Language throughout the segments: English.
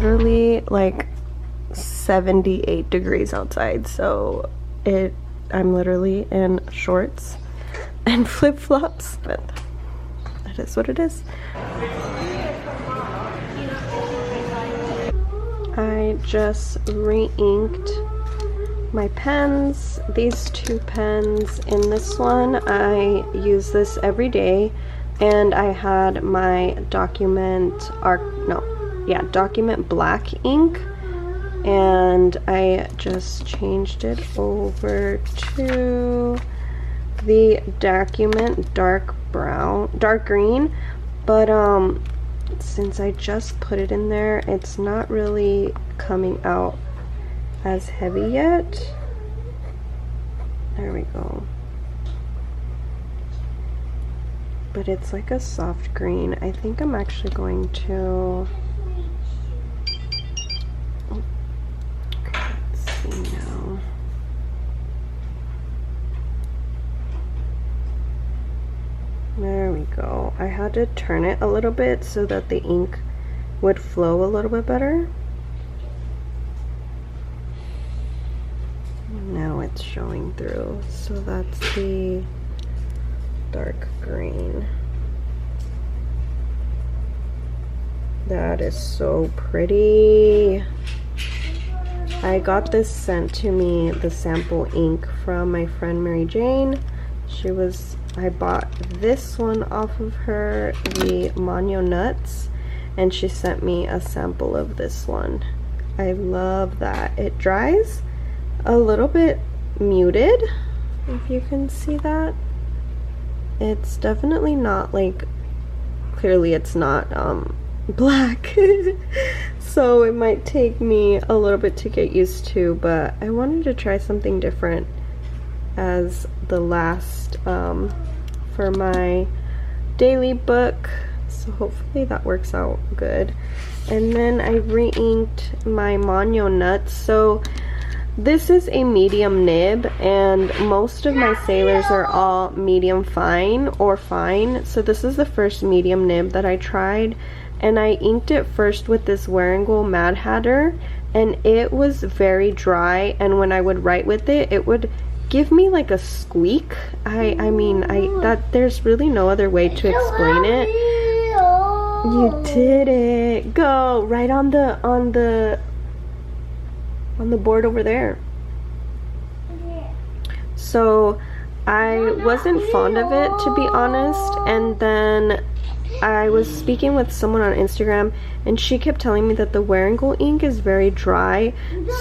literally like 78 degrees outside, so I'm literally in shorts and flip-flops, but it is what it is. I just re-inked my pens. These two pens. In this one, I use this every day, and I had my document black ink, and I just changed it over to the document dark green, but since I just put it in there, it's not really coming out as heavy yet. There we go. But it's like a soft green. I think I'm actually going to, let's see now. There we go. I had to turn it a little bit so that the ink would flow a little bit better. Now it's showing through. So that's the dark green. That is so pretty. I got this sent to me, the sample ink, from my friend Mary Jane. I bought this one off of her, the Manio Nuts, and she sent me a sample of this one. I love that. It dries a little bit muted, if you can see that. It's definitely not like, clearly it's not black, so it might take me a little bit to get used to, but I wanted to try something different as the last for my daily book, so hopefully that works out good. And then I re-inked my Manio Nuts. So this is a medium nib, and most of my sailors are all medium fine or fine, so this is the first medium nib that I tried, and I inked it first with this Wearingeul Mad Hatter, and it was very dry, and when I would write with it, it would give me like a squeak. There's really no other way to explain it. You did it. Go right on the board over there. So I wasn't fond of it, to be honest, and then I was speaking with someone on Instagram, and she kept telling me that the Wearingeul ink is very dry,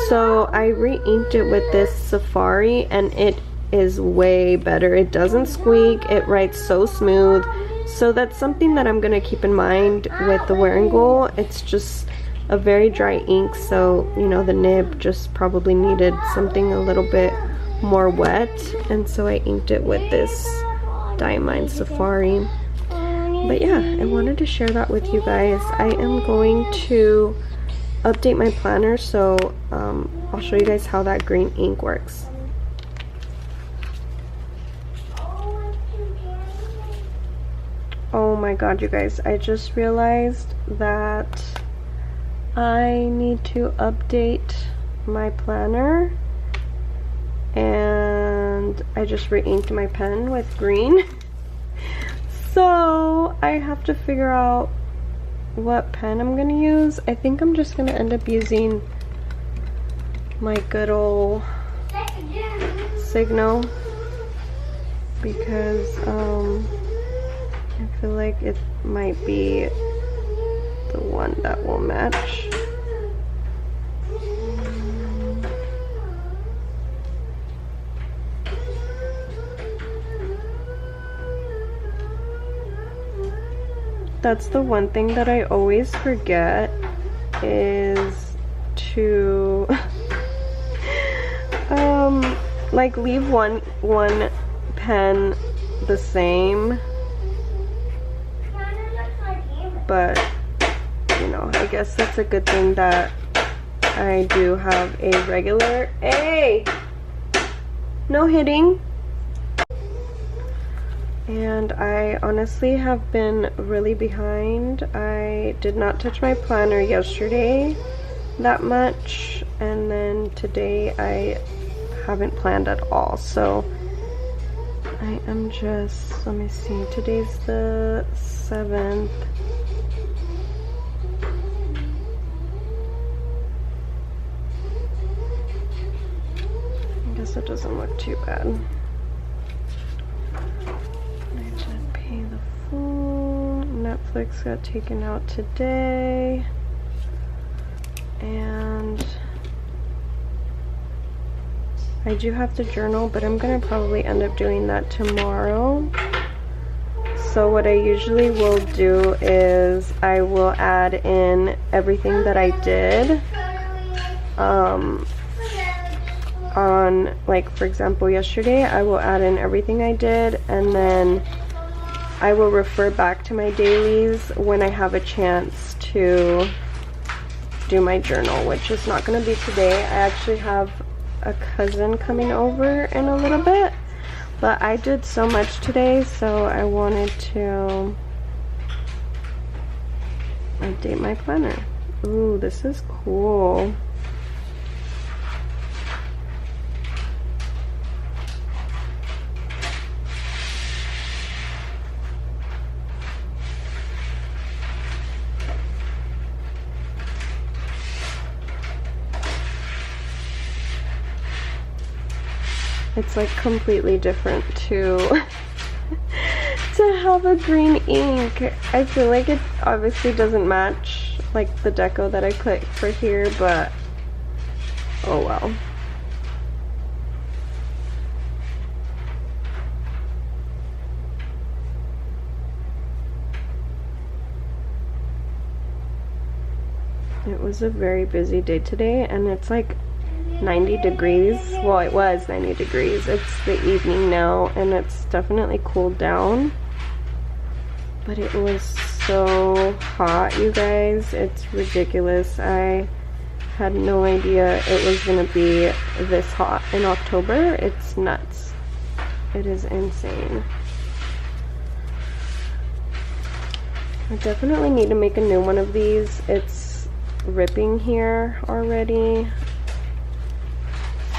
so I re-inked it with this Safari, and it is way better. It doesn't squeak, it writes so smooth, so that's something that I'm gonna keep in mind with the Wearingeul. It's just a very dry ink, so you know, the nib just probably needed something a little bit more wet, and so I inked it with this Diamine Safari. But yeah, I wanted to share that with you guys. I am going to update my planner, so I'll show you guys how that green ink works. Oh my god, you guys, I just realized that I need to update my planner, and I just re-inked my pen with green. So I have to figure out what pen I'm gonna use. I think I'm just gonna end up using my good old Signo, because I feel like it might be the one that will match. That's the one thing that I always forget, is to like leave one pen the same, but you know, I guess that's a good thing that I do have a regular. Hey, no hitting. And I honestly have been really behind. I did not touch my planner yesterday that much, and then today I haven't planned at all. So I am just, let me see, today's the 7th. I guess it doesn't look too bad. I did pay the full. Netflix got taken out today. And I do have to journal, but I'm gonna probably end up doing that tomorrow. So what I usually will do is I will add in everything that I did on, like, for example, yesterday I will add in everything I did, and then I will refer back to my dailies when I have a chance to do my journal, which is not going to be today. I actually have a cousin coming over in a little bit, but I did so much today, so I wanted to update my planner. Ooh, this is cool. It's like completely different to have a green ink. I feel like it obviously doesn't match like the deco that I put for here, but oh well. It was a very busy day today, and it's like 90 degrees. Well, it was 90 degrees. It's the evening now, and it's definitely cooled down, but it was so hot, you guys. It's ridiculous. I had no idea it was gonna be this hot in October. It's nuts. It is insane. I definitely need to make a new one of these. It's ripping here already.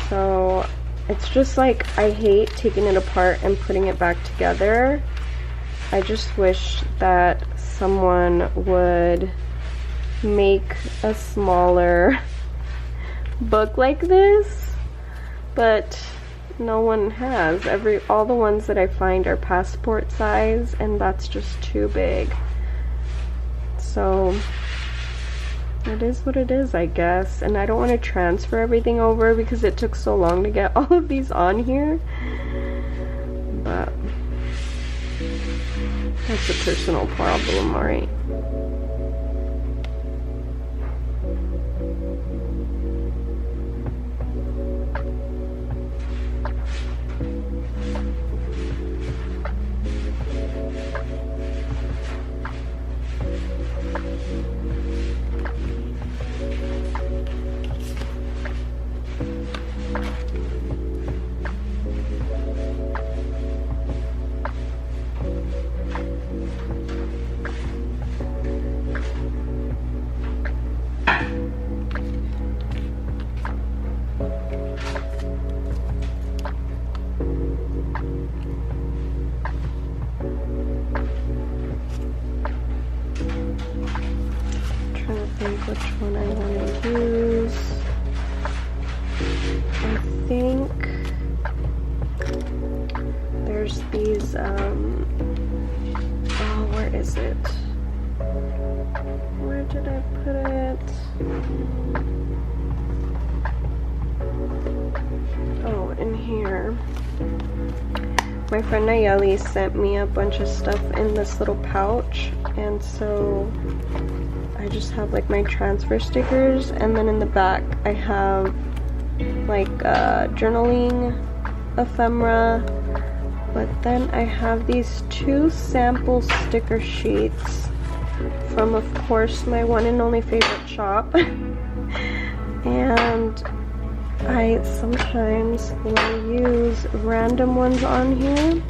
So it's just like, I hate taking it apart and putting it back together. I just wish that someone would make a smaller book like this, but no one has. All the ones that I find are passport size, and that's just too big. So it is what it is, I guess. And I don't want to transfer everything over because it took so long to get all of these on here. But that's a personal problem, alright. Which one I want to use. I think there's these, oh, where is it? Where did I put it? Oh, in here. My friend Nayeli sent me a bunch of stuff in this little pouch, and so I just have like my transfer stickers, and then in the back I have like journaling ephemera, but then I have these 2 sample sticker sheets from, of course, my one and only favorite shop. And I sometimes will use random ones on here.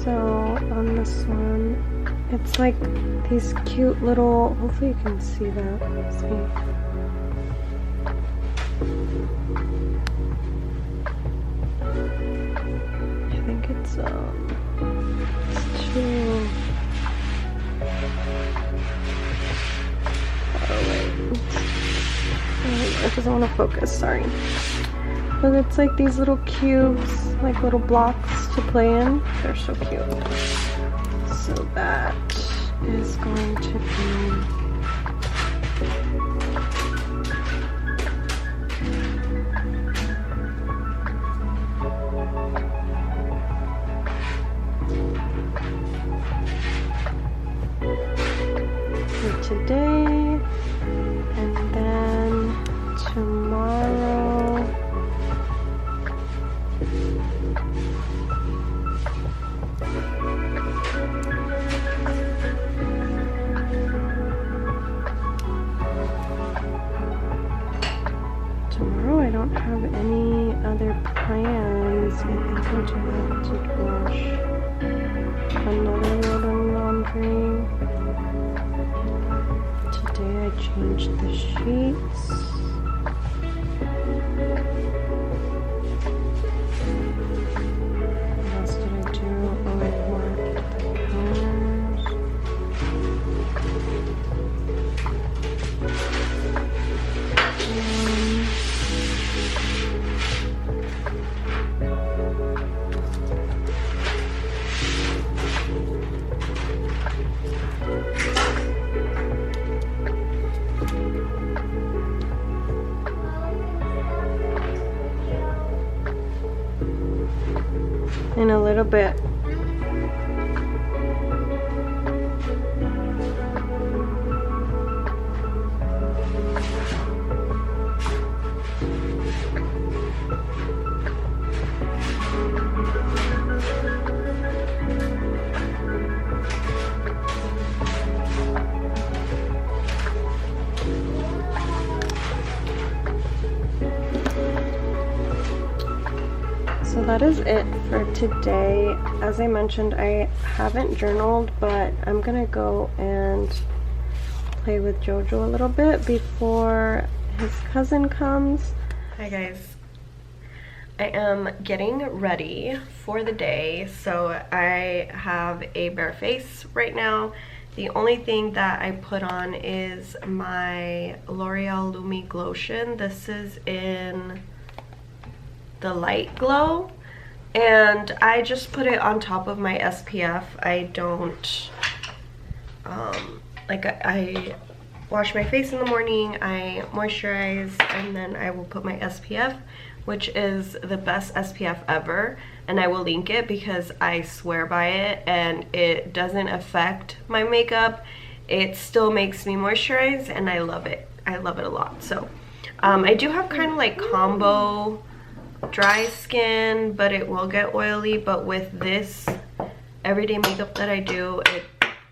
So on this one, it's like these cute little, hopefully you can see that. Let's see. I think it's two. Oh wait. It doesn't want to focus, sorry. But it's like these little cubes, like little blocks to play in. They're so cute. So that is going to be for today, and then tomorrow I don't have any other plans. I think I do have to wash another load of laundry. Today I changed the sheets. What else did I do? Oh, I marked the counters. In a little bit. So that is it for today. As I mentioned, I haven't journaled, but I'm gonna go and play with Jojo a little bit before his cousin comes. Hi guys. I am getting ready for the day. So I have a bare face right now. The only thing that I put on is my L'Oreal Lumi Glotion. This is in the light glow, and I just put it on top of my SPF. I don't I wash my face in the morning, I moisturize, and then I will put my SPF, which is the best SPF ever, and I will link it because I swear by it, and it doesn't affect my makeup. It still makes me moisturize, and I love it. I love it a lot. So I do have kind of like combo dry skin, but it will get oily. But with this everyday makeup that I do,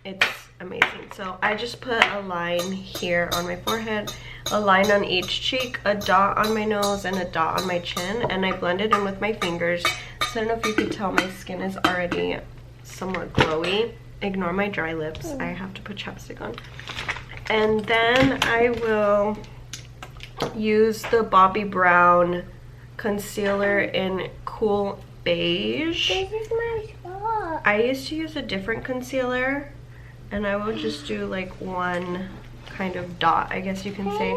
it's amazing. So I just put a line here on my forehead, a line on each cheek, a dot on my nose, and a dot on my chin, and I blend it in with my fingers. So I don't know if you can tell, my skin is already somewhat glowy. Ignore my dry lips, I have to put chapstick on. And then I will use the Bobbi Brown concealer in Cool Beige. This is my spot. I used to use a different concealer, and I will just do like one kind of dot, I guess you can say,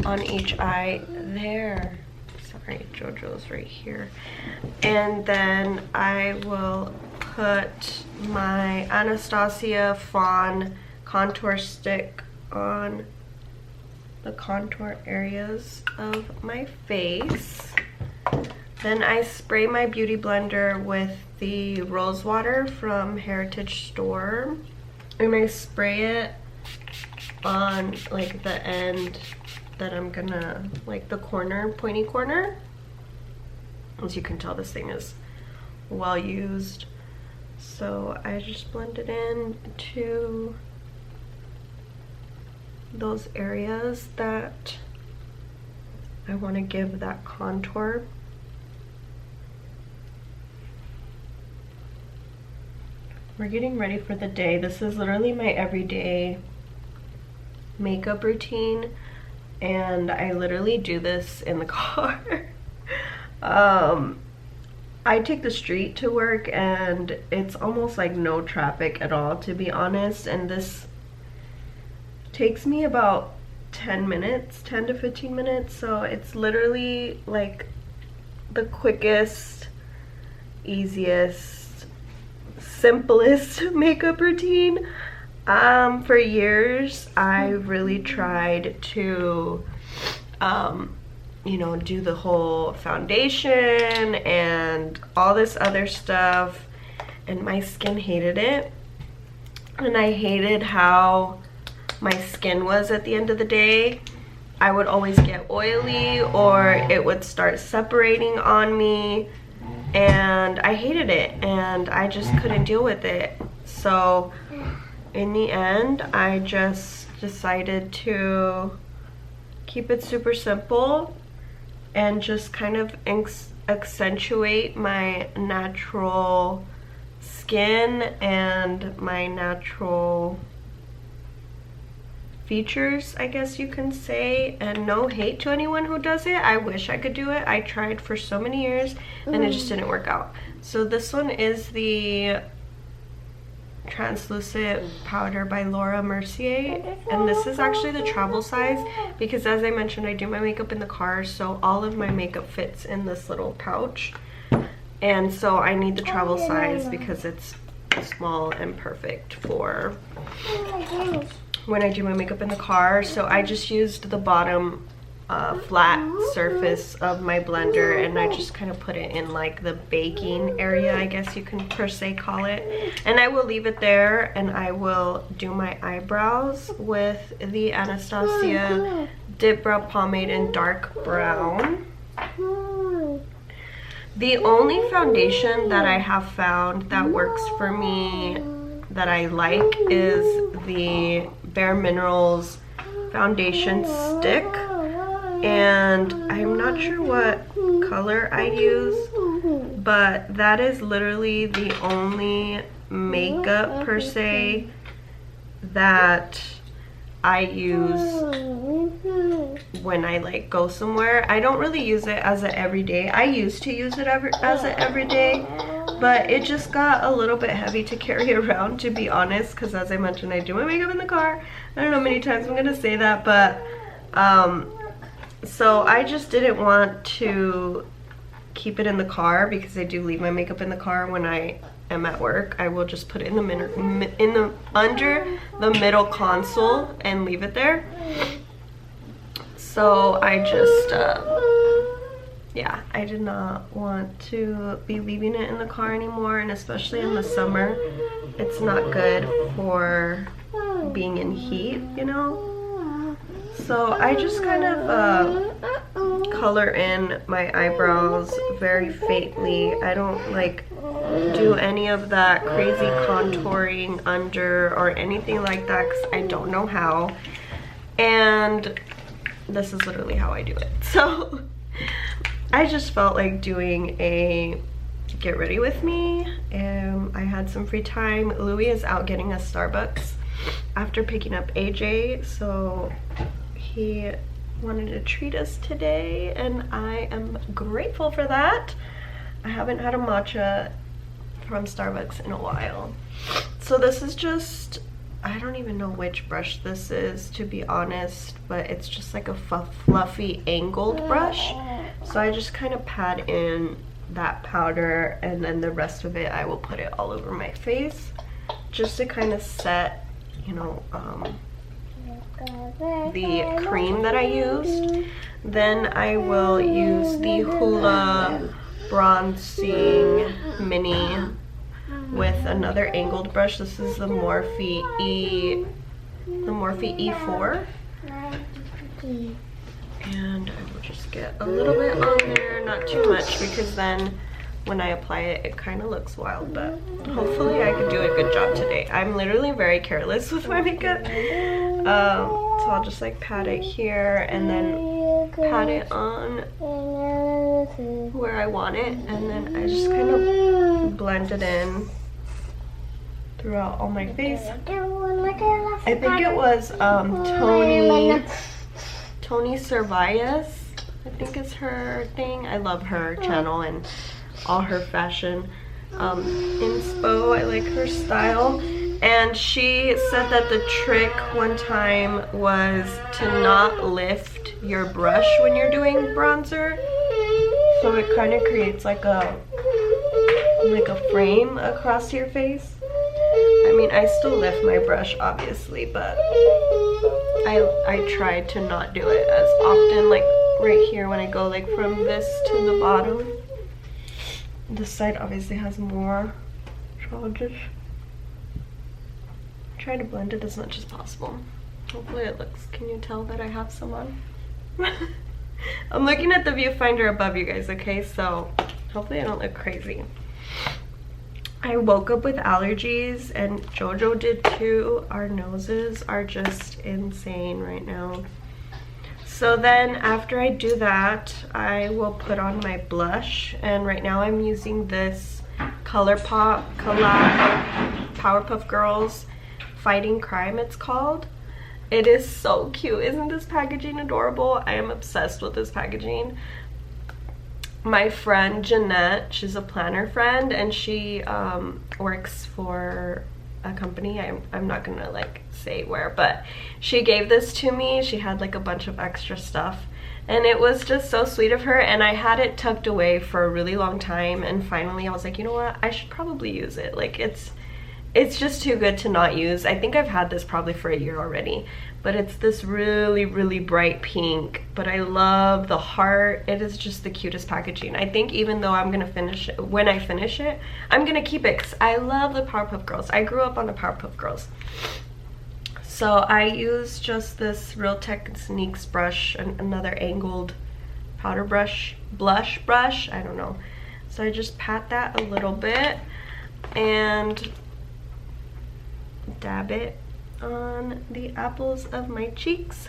on each eye there. Sorry, Jojo's right here. And then I will put my Anastasia Fawn contour stick on the contour areas of my face. Then I spray my beauty blender with the rose water from Heritage Store, and I spray it on like the end that I'm gonna, like the corner, pointy corner. As you can tell, this thing is well used. So I just blend it in to those areas that I want to give that contour. we're getting ready for the day. This is literally my everyday makeup routine, and I literally do this in the car. I take the street to work, and it's almost like no traffic at all, to be honest, and this takes me about 10 to 15 minutes, so it's literally like the quickest, easiest, simplest makeup routine. For years I really tried to you know, do the whole foundation and all this other stuff, and my skin hated it, and I hated how my skin was at the end of the day. I would always get oily, or it would start separating on me, and I hated it, and I just couldn't deal with it. So in the end, I just decided to keep it super simple and just kind of accentuate my natural skin and my natural features, I guess you can say. And no hate to anyone who does it. I wish I could do it. I tried for so many years and it just didn't work out. So this one is the translucent powder by Laura Mercier, and this is actually the travel size, because as I mentioned, I do my makeup in the car, so all of my makeup fits in this little pouch, and so I need the travel size because it's small and perfect for when I do my makeup in the car. So I just used the bottom flat surface of my blender, and I just kind of put it in like the baking area, I guess you can per se call it, and I will leave it there, and I will do my eyebrows with the Anastasia Dip Brow Pomade in dark brown. The only foundation that I have found that works for me that I like is the Bare Minerals foundation stick, and I'm not sure what color I use, but that is literally the only makeup per se that I use when I like go somewhere. I don't really use it as an everyday. I used to use it as an everyday, but it just got a little bit heavy to carry around, to be honest, because as I mentioned, I do my makeup in the car. I don't know how many times I'm gonna say that, but so I just didn't want to keep it in the car, because I do leave my makeup in the car when I am at work. I will just put it in the under the middle console and leave it there. So I just yeah, I did not want to be leaving it in the car anymore, and especially in the summer, it's not good for being in heat, you know. So I just kind of color in my eyebrows very faintly. I don't like do any of that crazy contouring under or anything like that, because I don't know how, and this is literally how I do it. So I just felt like doing a get ready with me, and I had some free time. Louis is out getting us Starbucks after picking up AJ, so he wanted to treat us today, and I am grateful for that. I haven't had a matcha from Starbucks in a while. So this is just, I don't even know which brush this is, to be honest, but it's just like a fluffy angled brush. So I just kind of pat in that powder, and then the rest of it I will put it all over my face just to kind of set, you know, the cream that I used. Then I will use the Hoola Bronzing Mini with another angled brush. This is the Morphe E4. And I will just get a little bit on there, not too much, because then when I apply it, it kind of looks wild, but hopefully I can do a good job today. I'm literally very careless with my makeup. So I'll just like pat it here and then pat it on where I want it, and then I just kind of blend it in throughout all my face. I I think it was Tony Servias, I think is her thing. I love her channel and all her fashion inspo. I like her style. And she said that the trick one time was to not lift your brush when you're doing bronzer. So it kind of creates like a frame across your face. I mean, I still lift my brush obviously, but I try to not do it as often, like right here when I go like from this to the bottom. This side obviously has more, so I'll just try to blend it as much as possible. Hopefully it looks, can you tell that I have some on? I'm looking at the viewfinder above you guys, okay? So hopefully I don't look crazy. I woke up with allergies and Jojo did too. Our noses are just insane right now. So then after I do that, I will put on my blush, and right now I'm using this ColourPop collab Powerpuff Girls Fighting Crime, it's called. It is so cute. Isn't this packaging adorable? I am obsessed with this packaging. My friend Jeanette, she's a planner friend, and she works for a company. I'm not gonna like say where, but she gave this to me. She had like a bunch of extra stuff, and it was just so sweet of her, and I had it tucked away for a really long time, and finally I was like, you know what, I should probably use it. Like it's just too good to not use. I think I've had this probably for a year already, but it's this really, really bright pink, but I love the heart. It is just the cutest packaging. I think even though I'm gonna finish it, when I finish it, I'm gonna keep it because I love the Powerpuff Girls. I grew up on the Powerpuff Girls. So I use just this Real Techniques brush and another angled powder brush, blush brush, I don't know. So I just pat that a little bit and dab it on the apples of my cheeks,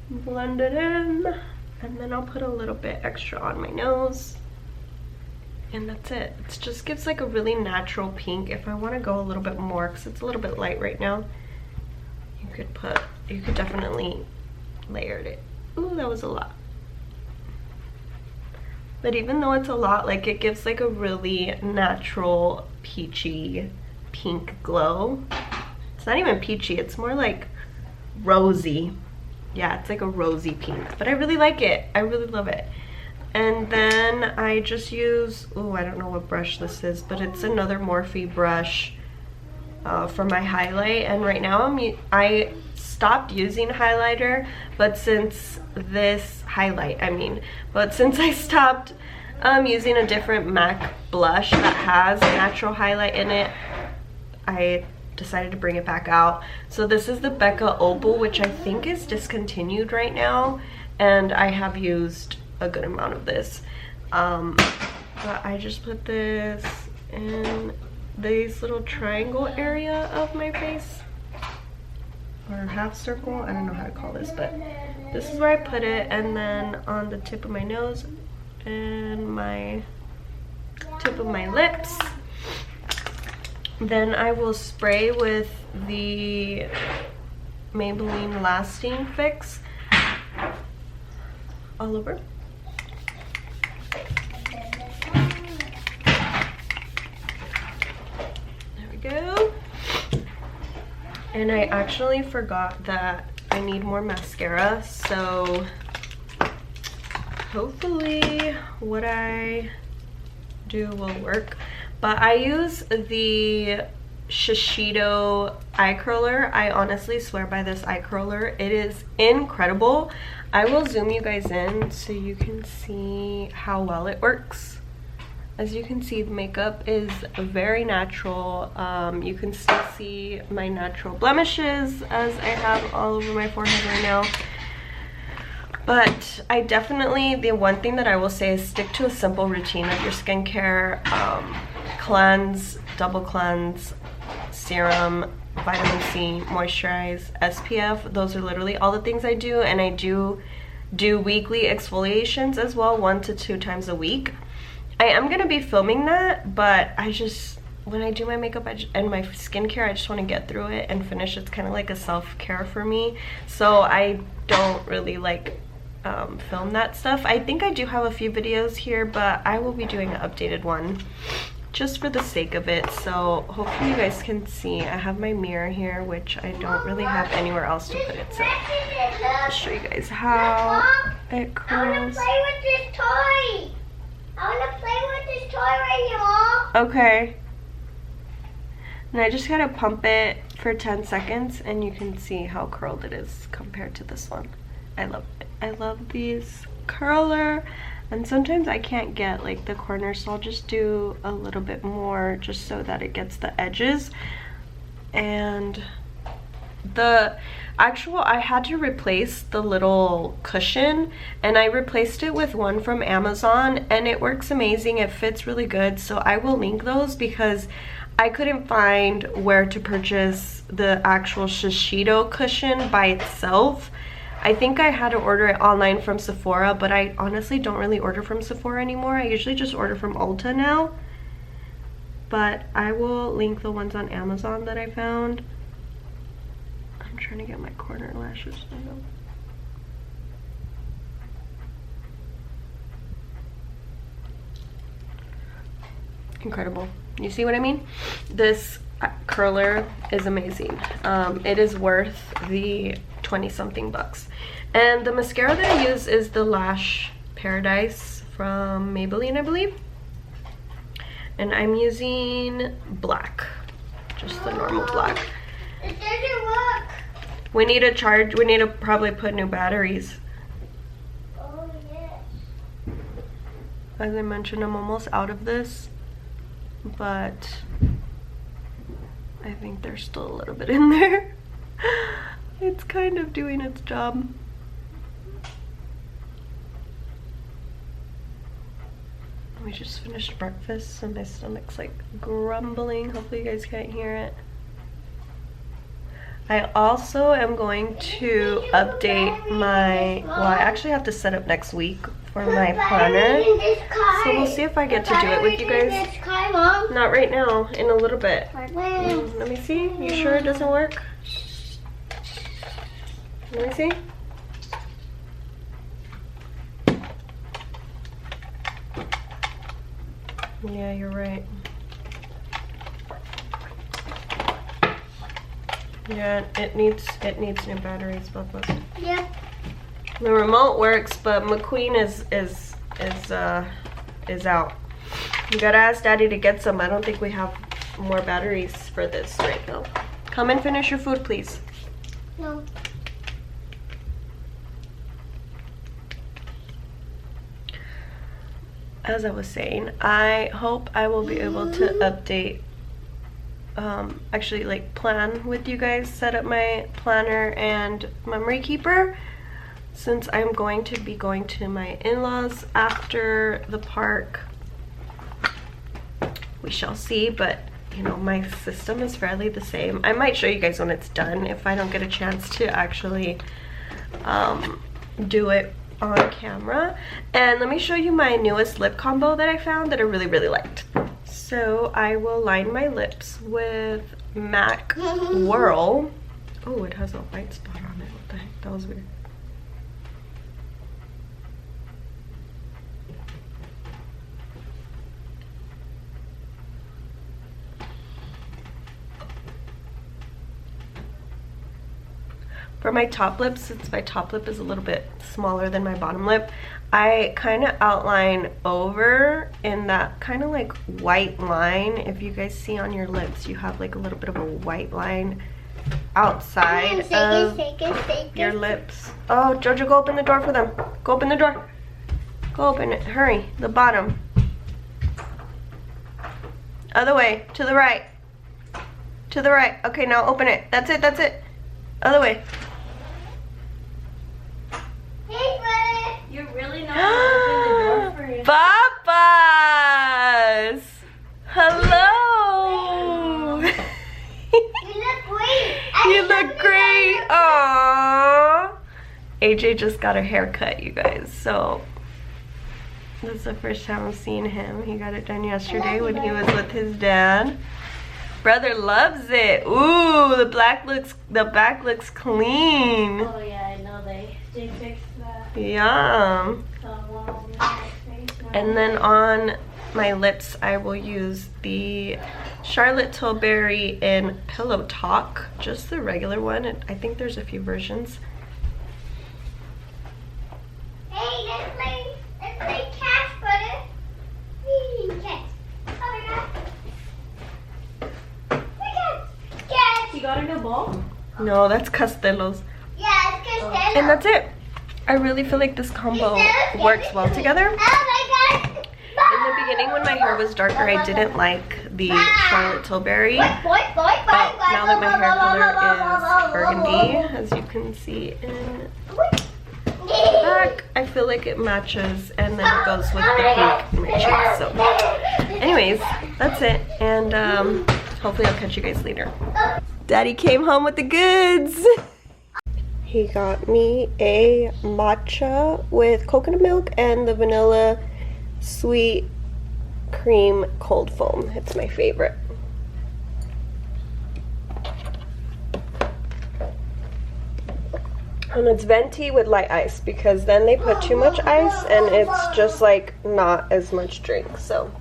blend it in, and then I'll put a little bit extra on my nose, and that's it. It just gives like a really natural pink. If I want to go a little bit more, because it's a little bit light right now, you could definitely layer it. Ooh, that was a lot. But even though it's a lot, like it gives like a really natural peachy pink glow. It's not even peachy, it's more like rosy. Yeah, it's like a rosy pink, but I really like it. I really love it. And then I just use, oh, I don't know what brush this is, but it's another Morphe brush for my highlight. And right now I stopped using highlighter, but since I stopped using a different MAC blush that has natural highlight in it, I decided to bring it back out. So this is the Becca Opal, which I think is discontinued right now, and I have used a good amount of this. But I just put this in this little triangle area of my face, or half circle, I don't know how to call this, but this is where I put it, and then on the tip of my nose and my tip of my lips. Then I will spray with the Maybelline Lasting Fix all over. There we go. And I actually forgot that I need more mascara, so hopefully what I do will work. But I use the Shiseido eye curler. I honestly swear by this eye curler. It is incredible. I will zoom you guys in so you can see how well it works. As you can see, the makeup is very natural. You can still see my natural blemishes as I have all over my forehead right now. But I definitely, the one thing that I will say is stick to a simple routine of your skincare. Cleanse, double cleanse, serum, vitamin C, moisturize, SPF. Those are literally all the things I do, and I do weekly exfoliations as well, 1 to 2 times a week. I am going to be filming that, but I just when I do my makeup and my skincare, I just want to get through it and finish. It's kind of like a self-care for me, so I don't really like film that stuff. I think I do have a few videos here, but I will be doing an updated one just for the sake of it, so hopefully you guys can see. I have my mirror here, which I don't really have anywhere else to put it, so I'll show you guys how it curls. I want to play with this toy. I want to play with this toy right here, Mom. Okay. And I just gotta pump it for 10 seconds and you can see how curled it is compared to this one. I love it. I love these curler, and sometimes I can't get like the corners, so I'll just do a little bit more just so that it gets the edges. And I had to replace the little cushion, and I replaced it with one from Amazon, and it works amazing. It fits really good, so I will link those because I couldn't find where to purchase the actual Shishido cushion by itself. I think I had to order it online from Sephora, but I honestly don't really order from Sephora anymore. I usually just order from Ulta now. But I will link the ones on Amazon that I found. I'm trying to get my corner lashes done. Incredible. You see what I mean? This curler is amazing. It is worth the 20-something bucks. And the mascara that I use is the Lash Paradise from Maybelline, I believe. And I'm using black, just the normal black. It doesn't work. We need to charge, we need to probably put new batteries. Oh, yes. As I mentioned, I'm almost out of this, but I think there's still a little bit in there. It's kind of doing its job. We just finished breakfast, so my stomach's like grumbling. Hopefully you guys can't hear it. I also am going to update my, well, I actually have to set up next week for my planner. So we'll see if I get to do it with you guys. Not right now, in a little bit. Let me see. You sure it doesn't work? Let me see. Yeah, you're right. Yeah, it needs new batteries, both of us. Yep. The remote works, but McQueen is out. You gotta ask Daddy to get some. I don't think we have more batteries for this right now. Come and finish your food, please. No. As I was saying, I hope I will be able to update, actually like plan with you guys, set up my planner and memory keeper, since I'm going to be going to my in-laws after the park. We shall see, but you know, my system is fairly the same. I might show you guys when it's done if I don't get a chance to actually do it on camera. And let me show you my newest lip combo that I found that I really liked. So I will line my lips with MAC Whirl. Oh, it has a white spot on it. What the heck? That was weird. For my top lip, since my top lip is a little bit smaller than my bottom lip, I kind of outline over in that kind of like white line. If you guys see on your lips, you have like a little bit of a white line outside of your lips. Oh, Jojo, go open the door for them. Go open the door. Go open it. Hurry. The bottom. Other way. To the right. To the right. Okay, now open it. That's it. That's it. Other way. You're really not going to open the door for you. Papas! Hello! You look great. You look great! Aww! AJ just got her hair cut, you guys, so This is the first time I've seen him. He got it done yesterday when he was with his dad. Brother loves it. Ooh, the back looks clean. Oh yeah, I know they fixed that. Yum. And then on my lips, I will use the Charlotte Tilbury in Pillow Talk, just the regular one. I think there's a few versions. Hey, let's play catch, brother. Catch. Oh my god. Catch. You got a new ball? No, that's Castellos. Yeah, it's Castellos. And that's it. I really feel like this combo works well together. Oh my god. In the beginning, when my hair was darker, I didn't like the Charlotte Tilbury. But now that my hair color is burgundy, as you can see in the back, I feel like it matches and then it goes with the pink in my cheeks. So anyways, that's it. And hopefully I'll catch you guys later. Daddy came home with the goods. He got me a matcha with coconut milk and the vanilla sweet cream cold foam. It's my favorite. And it's venti with light ice because then they put too much ice and it's just like not as much drink. So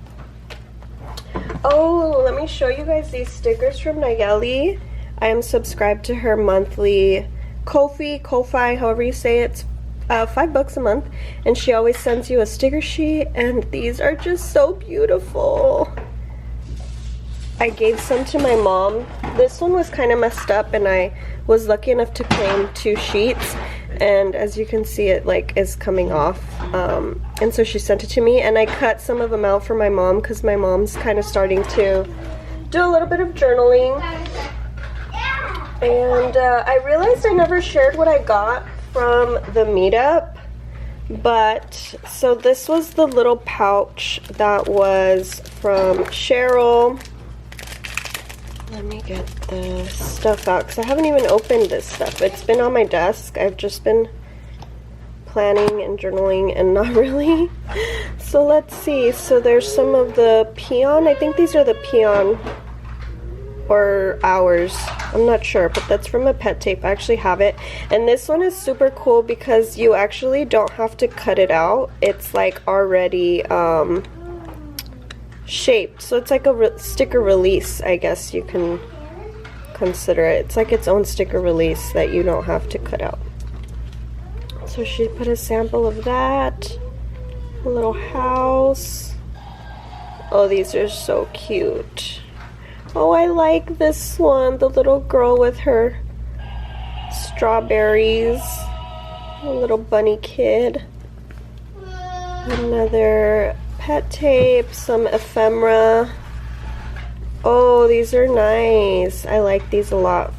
oh, let me show you guys these stickers from Nayeli. I am subscribed to her monthly Ko-fi, however you say it. It's $5 a month, and she always sends you a sticker sheet, and these are just so beautiful. I gave some to my mom. This one was kind of messed up, and I was lucky enough to claim 2 sheets, and as you can see, it like is coming off, and so she sent it to me, and I cut some of them out for my mom because my mom's kind of starting to do a little bit of journaling. And I realized I never shared what I got from the meetup, but so this was the little pouch that was from Cheryl. Let me get the stuff out because I haven't even opened this stuff. It's been on my desk. I've just been planning and journaling and not really. So let's see. So there's some of the peon. I think these are the peon or hours, I'm not sure, but that's from a pet tape. I actually have it, and this one is super cool because you actually don't have to cut it out. It's like already shaped, so it's like a sticker release, I guess you can consider it. It's like its own sticker release that you don't have to cut out. So she put a sample of that, a little house. Oh, these are so cute. Oh, I like this one, the little girl with her strawberries, a little bunny kid, another pet tape, some ephemera. Oh, these are nice. I like these a lot.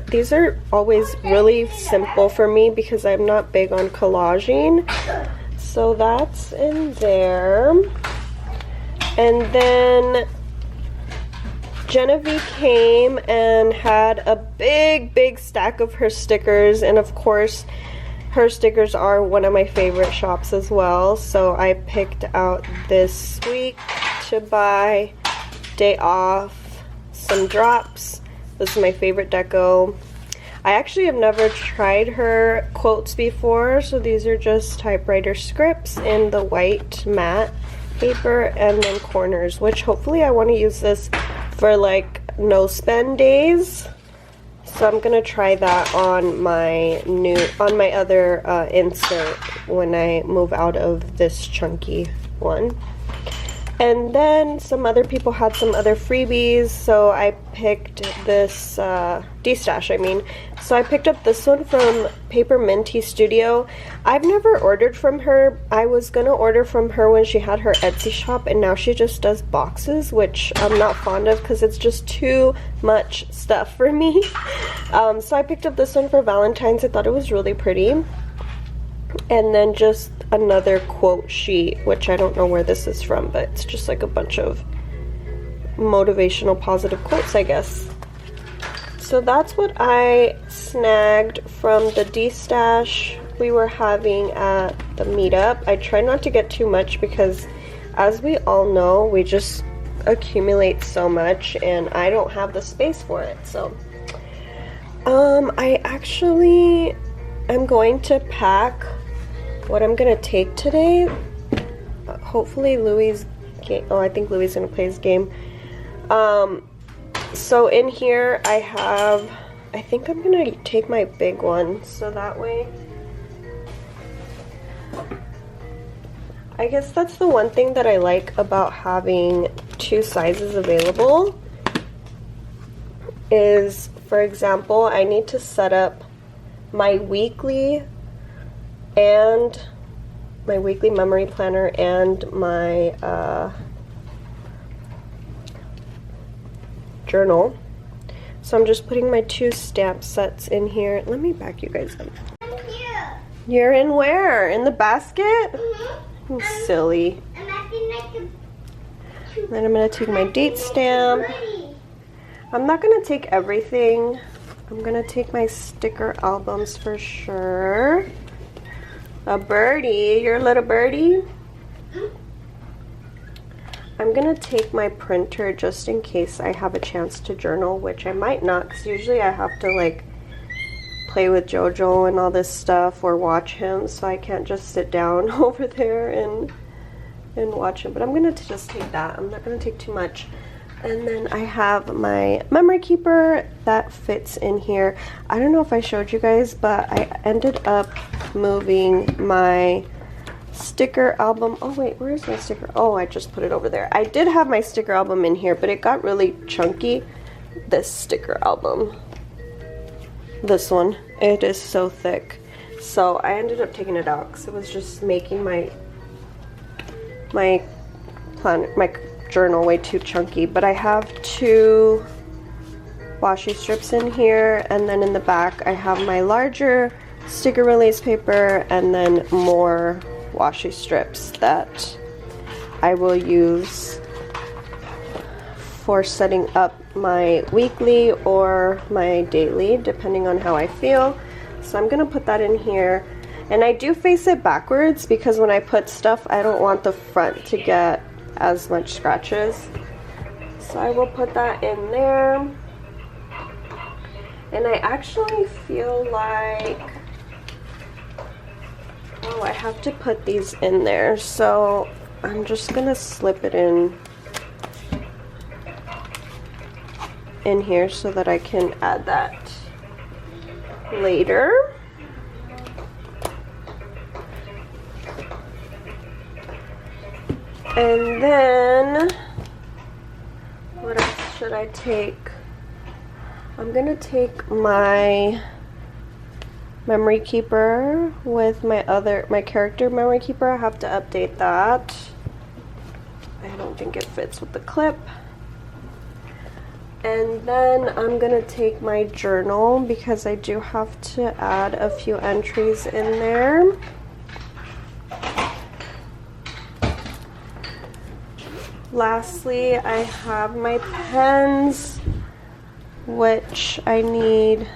These are always really simple for me because I'm not big on collaging. So that's in there. And then Genevieve came and had a big stack of her stickers, and of course her stickers are one of my favorite shops as well. So I picked out this week to buy Day Off some drops. This is my favorite deco. I actually have never tried her quotes before, so these are just typewriter scripts in the white matte paper and then corners, which hopefully I want to use this for like no spend days. So I'm gonna try that on my other insert when I move out of this chunky one. And then some other people had some other freebies, so I picked this, D-Stash, I mean. So I picked up this one from Paper Minty Studio. I've never ordered from her. I was gonna order from her when she had her Etsy shop, and now she just does boxes, which I'm not fond of because it's just too much stuff for me. So I picked up this one for Valentine's. I thought it was really pretty. And then just another quote sheet, which I don't know where this is from, but it's just like a bunch of motivational positive quotes, I guess. So that's what I snagged from the D-stash we were having at the meetup. I try not to get too much because, as we all know, we just accumulate so much and I don't have the space for it. So I actually am going to pack what I'm gonna take today. Hopefully Louis' game. Oh, I think Louis is gonna play his game. So in here I think I'm gonna take my big one, so that way, I guess that's the one thing that I like about having two sizes available is, for example, I need to set up my weekly memory planner and my journal. So I'm just putting my two stamp sets in here. Let me back you guys up. I'm here. You're in where? In the basket? Mm-hmm. You silly. I'm acting like Then I'm gonna take my date stamp. I'm not gonna take everything. I'm gonna take my sticker albums for sure. A birdie, you're a little birdie. I'm gonna take my printer just in case I have a chance to journal, which I might not, because usually I have to like play with Jojo and all this stuff or watch him, so I can't just sit down over there and watch him. But I'm gonna just take that. I'm not gonna take too much. And then I have my memory keeper that fits in here. I don't know if I showed you guys, but I ended up moving my sticker album. Oh wait, where is my sticker? Oh, I just put it over there. I did have my sticker album in here, but it got really chunky. This sticker album, this one, it is so thick. So I ended up taking it out because it was just making my journal way too chunky. But I have two washi strips in here, and then in the back I have my larger sticker release paper and then more washi strips that I will use for setting up my weekly or my daily, depending on how I feel. So I'm gonna put that in here, and I do face it backwards because when I put stuff, I don't want the front to get as much scratches. So I will put that in there. And I actually feel like, oh, I have to put these in there, so I'm just gonna slip it in here so that I can add that later. And then what else should I take? I'm gonna take my memory keeper with my character memory keeper. I have to update that. I don't think it fits with the clip. And then I'm gonna take my journal because I do have to add a few entries in there. Lastly, I have my pens, which I need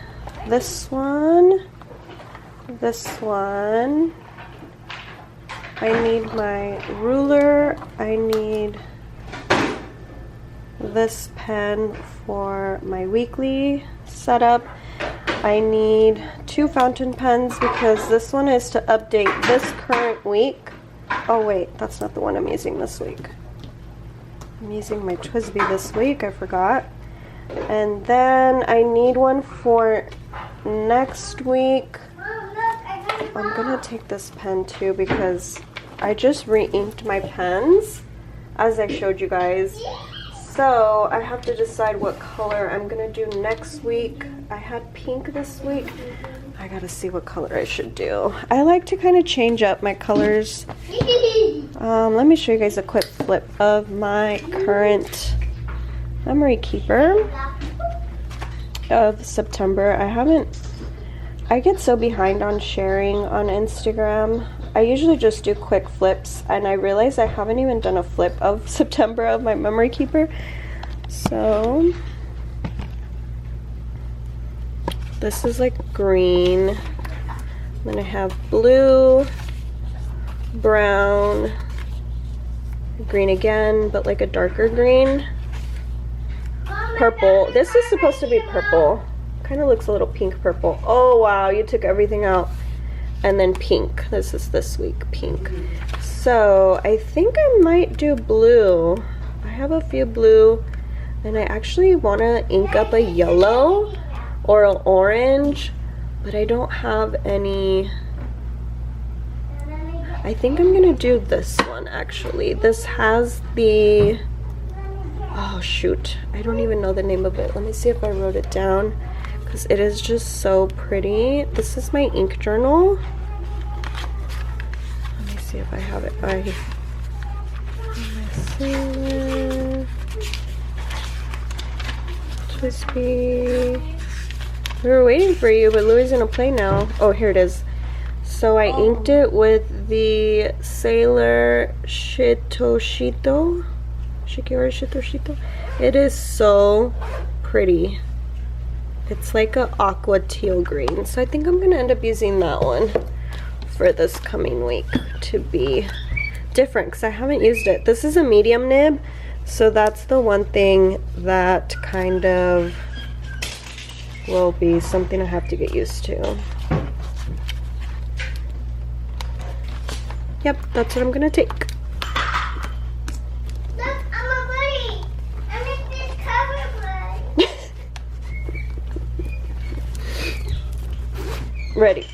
this one. I need my ruler. I need this pen for my weekly setup. I need two fountain pens because this one is to update this current week. Oh wait, that's not the one I'm using this week. I'm using my Twisby this week, I forgot. And then I need one for next week. I'm gonna take this pen too because I just re-inked my pens, as I showed you guys. So I have to decide what color I'm gonna do next week. I had pink this week. I gotta see what color I should do. I like to kind of change up my colors. Let me show you guys a quick flip of my current memory keeper of September. I get so behind on sharing on Instagram. I usually just do quick flips, and I realize I haven't even done a flip of September of my memory keeper. So This is like green. Then I have blue, brown, green again, but like a darker green. Purple. This is supposed to be purple. Kind of looks a little pink purple. Oh wow, you took everything out. And then pink. This is this week, pink. So I think I might do blue. I have a few blue, and I actually want to ink up a yellow or an orange, but I don't have any. I think I'm gonna do this one actually. This has the, oh shoot, I don't even know the name of it. Let me see if I wrote it down, because it is just so pretty. This is my ink journal. Let me see if I have it by my sailor. Twisty. We were waiting for you, but Louie's gonna play now. Oh, here it is. So I inked it with the Sailor Shitoshito. Shikiori Shitoshito. It is so pretty. It's like a aqua teal green. So I think I'm gonna end up using that one for this coming week to be different, because I haven't used it. This is a medium nib, so that's the one thing that kind of will be something I have to get used to. Yep, that's what I'm gonna take. Look, I'm a buddy. I'm in this cover, bud. Ready.